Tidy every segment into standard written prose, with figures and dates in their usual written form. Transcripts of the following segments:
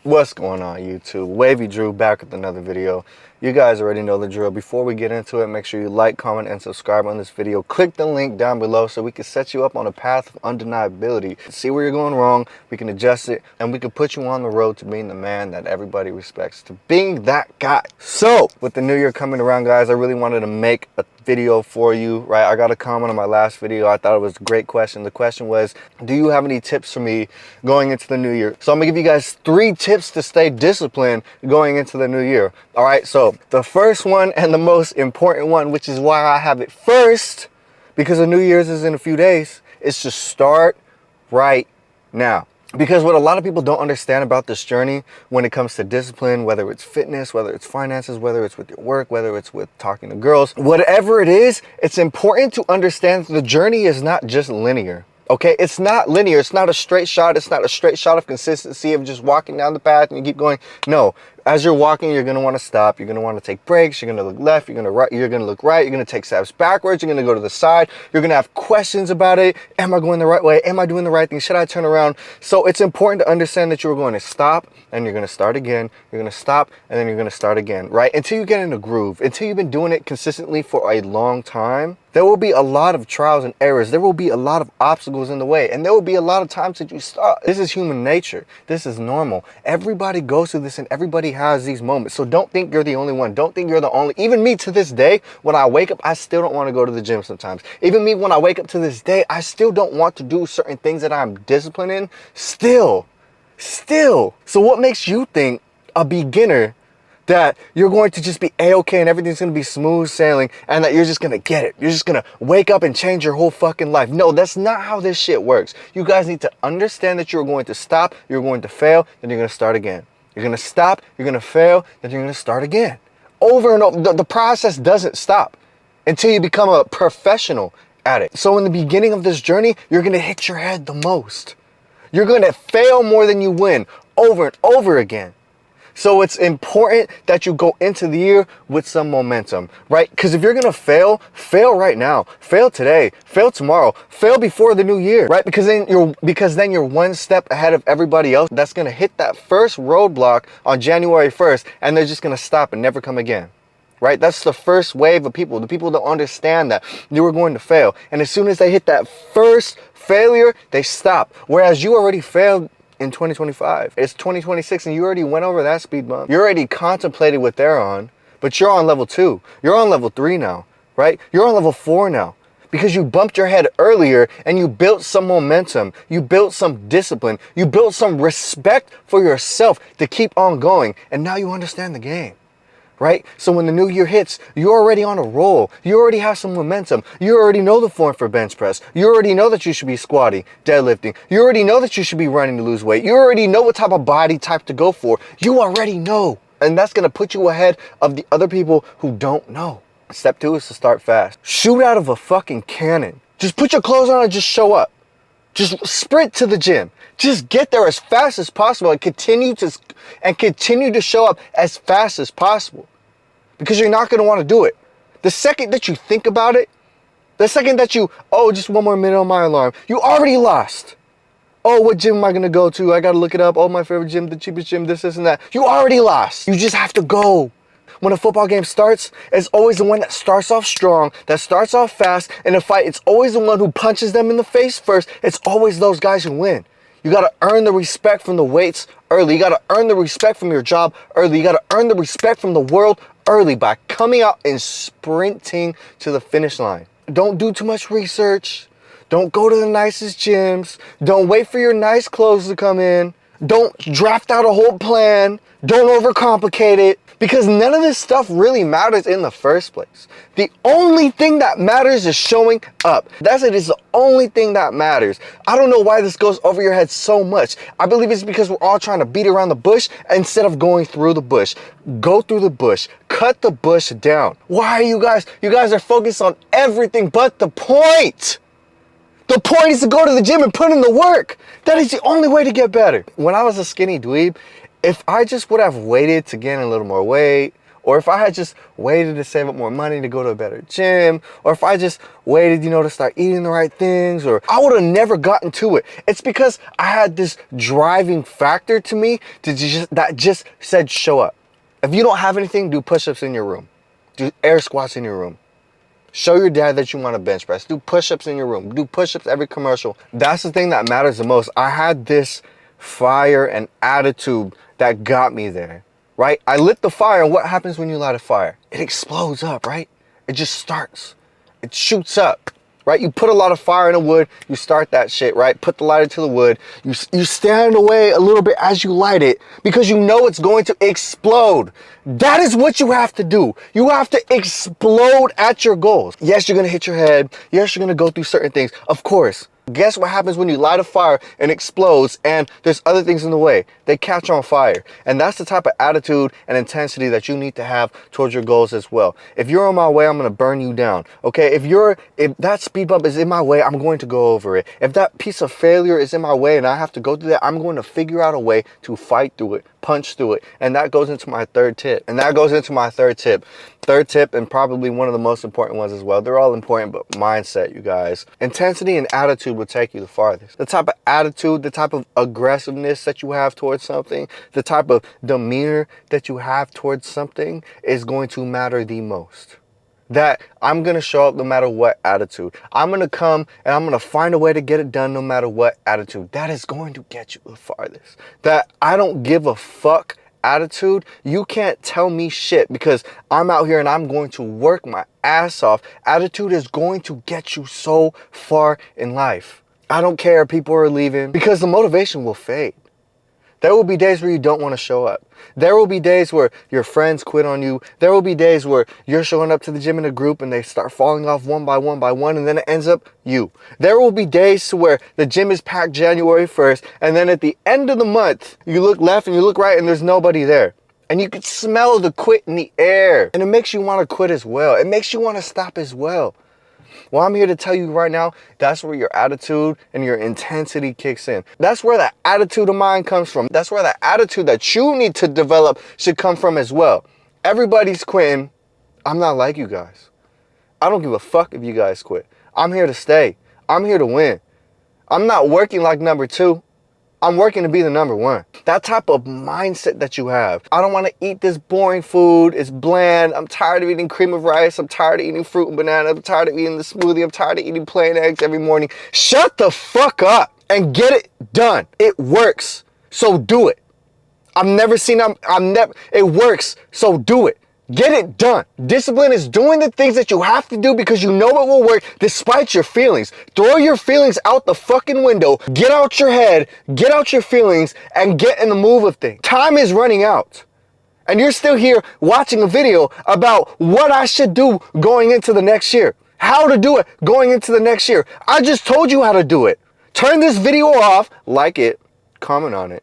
What's going on, YouTube? Wavy Drew back with another video. You guys already know the drill. Before we get into it, make sure you like, comment, and subscribe on this video. Click the link down below so we can set you up on a path of undeniability. See where you're going wrong, we can adjust it, and we can put you on the road to being the man that everybody respects, to being that guy. So, with the new year coming around, guys, I really wanted to make a video for you, right? I got a comment on my last video. I thought it was a great question. The question was, do you have any tips for me going into the new year? So I'm gonna give you guys 3 tips to stay disciplined going into the new year. All right, so the first one and the most important one, which is why I have it first, because the New Year's is in a few days, is to start right now. Because what a lot of people don't understand about this journey when it comes to discipline, whether it's fitness, whether it's finances, whether it's with your work, whether it's with talking to girls, whatever it is, it's important to understand that the journey is not just linear. Okay, it's not linear. It's not a straight shot. It's not a straight shot of consistency of just walking down the path and you keep going. No, as you're walking, you're going to want to stop. You're going to want to take breaks. You're going to look left. You're going to right. You're going to look right. You're going to take steps backwards. You're going to go to the side. You're going to have questions about it. Am I going the right way? Am I doing the right thing? Should I turn around? So it's important to understand that you're going to stop and you're going to start again. You're going to stop and then you're going to start again, right? Until you get in a groove, until you've been doing it consistently for a long time. There will be a lot of trials and errors. There will be a lot of obstacles in the way. And there will be a lot of times that you stop. This is human nature. This is normal. Everybody goes through this and everybody has these moments. So don't think you're the only one. Don't think you're the only. Even me to this day, when I wake up, I still don't want to go to the gym sometimes. Even me, when I wake up to this day, I still don't want to do certain things that I'm disciplined in. Still. So what makes you think a beginner that you're going to just be a-okay and everything's going to be smooth sailing and that you're just going to get it? You're just going to wake up and change your whole fucking life. No, that's not how this shit works. You guys need to understand that you're going to stop, you're going to fail, then you're going to start again. You're going to stop, you're going to fail, then you're going to start again. Over and over. The process doesn't stop until you become a professional at it. So in the beginning of this journey, you're going to hit your head the most. You're going to fail more than you win over and over again. So it's important that you go into the year with some momentum, right? Because if you're going to fail right now, fail today, fail tomorrow, fail before the new year, right? Because then you're one step ahead of everybody else that's going to hit that first roadblock on January 1st and they're just going to stop and never come again. Right? That's the first wave of people. The people don't understand that you were going to fail. And as soon as they hit that first failure, they stop. Whereas you already failed in 2025. It's 2026 and you already went over that speed bump. You already contemplated what they're on, but you're on level 2. You're on level 3 now, right? You're on level 4 now because you bumped your head earlier and you built some momentum. You built some discipline. You built some respect for yourself to keep on going. And now you understand the game. Right? So when the new year hits, you're already on a roll. You already have some momentum. You already know the form for bench press. You already know that you should be squatting, deadlifting. You already know that you should be running to lose weight. You already know what type of body type to go for. You already know. And that's going to put you ahead of the other people who don't know. Step 2 is to start fast. Shoot out of a fucking cannon. Just put your clothes on and just show up. Just sprint to the gym. Just get there as fast as possible and continue to show up as fast as possible. Because you're not going to want to do it. The second that you think about it, the second that just 1 more minute on my alarm, you already lost. Oh, what gym am I going to go to? I got to look it up. Oh, my favorite gym, the cheapest gym, this and that. You already lost. You just have to go. When a football game starts, it's always the one that starts off strong, that starts off fast. In a fight, it's always the one who punches them in the face first. It's always those guys who win. You got to earn the respect from the weights early. You got to earn the respect from your job early. You got to earn the respect from the world early by coming out and sprinting to the finish line. Don't do too much research. Don't go to the nicest gyms. Don't wait for your nice clothes to come in. Don't draft out a whole plan. Don't overcomplicate it. Because none of this stuff really matters in the first place. The only thing that matters is showing up. That's it. It's the only thing that matters. I don't know why this goes over your head so much. I believe it's because we're all trying to beat around the bush instead of going through the bush. Go through the bush. Cut the bush down. Why are you guys are focused on everything but the point. The point is to go to the gym and put in the work. That is the only way to get better. When I was a skinny dweeb, if I just would have waited to gain a little more weight, or if I had just waited to save up more money to go to a better gym, or if I just waited, you know, to start eating the right things, or I would have never gotten to it. It's because I had this driving factor to me that just said show up. If you don't have anything, do push-ups in your room. Do air squats in your room. Show your dad that you want to bench press. Do push-ups in your room. Do push-ups every commercial. That's the thing that matters the most. I had this fire and attitude that got me there, right? I lit the fire, and what happens when you light a fire? It explodes up, right? It just starts. It shoots up, right? You put a lot of fire in the wood, you start that shit, right? Put the lighter to the wood. You stand away a little bit as you light it because you know it's going to explode. That is what you have to do. You have to explode at your goals. Yes, you're going to hit your head. Yes, you're going to go through certain things. Of course. Guess what happens when you light a fire and explodes and there's other things in the way? They catch on fire. And that's the type of attitude and intensity that you need to have towards your goals as well. If you're on my way, I'm going to burn you down. Okay? If that speed bump is in my way, I'm going to go over it. If that piece of failure is in my way and I have to go through that, I'm going to figure out a way to fight through it, punch through it. And that goes into my third tip. Third tip, and probably one of the most important ones as well. They're all important, but mindset, you guys. Intensity and attitude will take you the farthest. The type of attitude, the type of aggressiveness that you have towards something, the type of demeanor that you have towards something is going to matter the most. That I'm going to show up no matter what attitude. I'm going to come and I'm going to find a way to get it done no matter what attitude. That is going to get you the farthest. That I don't give a fuck attitude, you can't tell me shit because I'm out here and I'm going to work my ass off. Attitude is going to get you so far in life. I don't care if people are leaving because the motivation will fade. There will be days where you don't want to show up. There will be days where your friends quit on you. There will be days where you're showing up to the gym in a group and they start falling off one by one, and then it ends up you. There will be days to where the gym is packed January 1st, and then at the end of the month, you look left and you look right and there's nobody there. And you can smell the quit in the air. And it makes you want to quit as well. It makes you want to stop as well. Well, I'm here to tell you right now, that's where your attitude and your intensity kicks in. That's where that attitude of mine comes from. That's where the attitude that you need to develop should come from as well. Everybody's quitting. I'm not like you guys. I don't give a fuck if you guys quit. I'm here to stay. I'm here to win. I'm not working like number 2. I'm working to be the number 1. That type of mindset that you have. I don't want to eat this boring food. It's bland. I'm tired of eating cream of rice. I'm tired of eating fruit and banana. I'm tired of eating the smoothie. I'm tired of eating plain eggs every morning. Shut the fuck up and get it done. It works. So do it. It works. So do it. Get it done. Discipline is doing the things that you have to do because you know it will work despite your feelings. Throw your feelings out the fucking window. Get out your head, get out your feelings, and get in the move of things. Time is running out. And you're still here watching a video about what I should do going into the next year. How to do it going into the next year. I just told you how to do it. Turn this video off, like it, comment on it.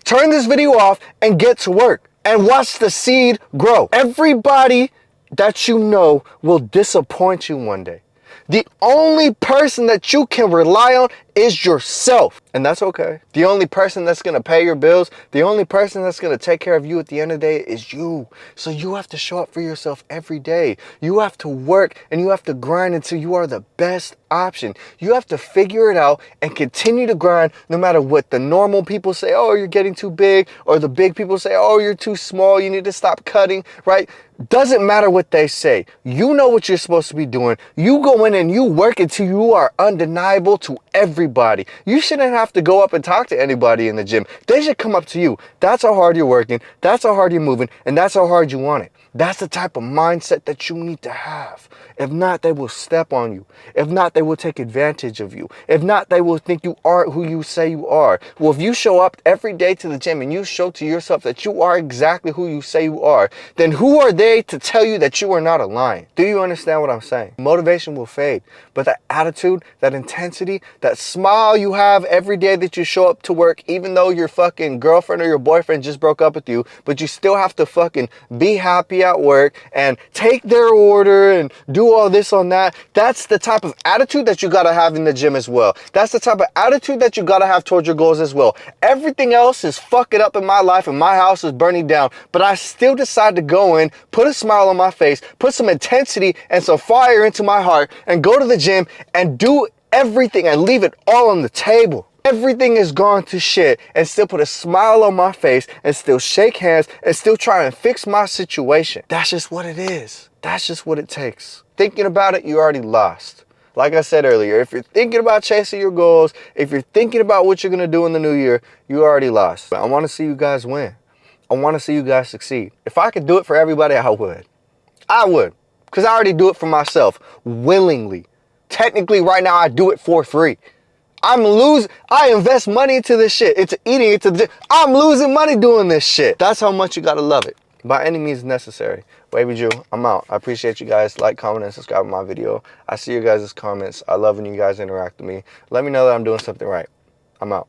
Turn this video off and get to work. And watch the seed grow. Everybody that you know will disappoint you one day. The only person that you can rely on is yourself. And that's okay. The only person that's going to pay your bills, the only person that's going to take care of you at the end of the day is you. So you have to show up for yourself every day. You have to work and you have to grind until you are the best option. You have to figure it out and continue to grind no matter what the normal people say, oh, you're getting too big, or the big people say, oh, you're too small, you need to stop cutting, right? Doesn't matter what they say. You know what you're supposed to be doing. You go in and you work until you are undeniable to everybody. You shouldn't have to go up and talk to anybody in the gym. They should come up to you. That's how hard you're working. That's how hard you're moving. And that's how hard you want it. That's the type of mindset that you need to have. If not, they will step on you. If not, they will take advantage of you. If not, they will think you aren't who you say you are. Well, if you show up every day to the gym and you show to yourself that you are exactly who you say you are, then who are they to tell you that you are not lying? Do you understand what I'm saying? Motivation will fade, but that attitude, that intensity, that smile you have every day that you show up to work, even though your fucking girlfriend or your boyfriend just broke up with you, but you still have to fucking be happy at work and take their order and do all this on that. That's the type of attitude that you gotta have in the gym as well. That's the type of attitude that you gotta have towards your goals as well. Everything else is fucking up in my life and my house is burning down, but I still decide to go in, put a smile on my face, put some intensity and some fire into my heart, and go to the gym and do everything and leave it all on the table. Everything is gone to shit and still put a smile on my face and still shake hands and still try and fix my situation. That's just what it is. That's just what it takes. Thinking about it, you already lost. Like I said earlier, if you're thinking about chasing your goals, if you're thinking about what you're gonna do in the new year, you already lost. But I wanna see you guys win. I wanna see you guys succeed. If I could do it for everybody, I would. I would, because I already do it for myself, willingly. Technically, right now, I do it for free. I invest money into this shit, into eating, into the gym. I'm losing money doing this shit. That's how much you gotta love it. By any means necessary. Wavy Drew, I'm out. I appreciate you guys. Like, comment, and subscribe to my video. I see your guys' comments. I love when you guys interact with me. Let me know that I'm doing something right. I'm out.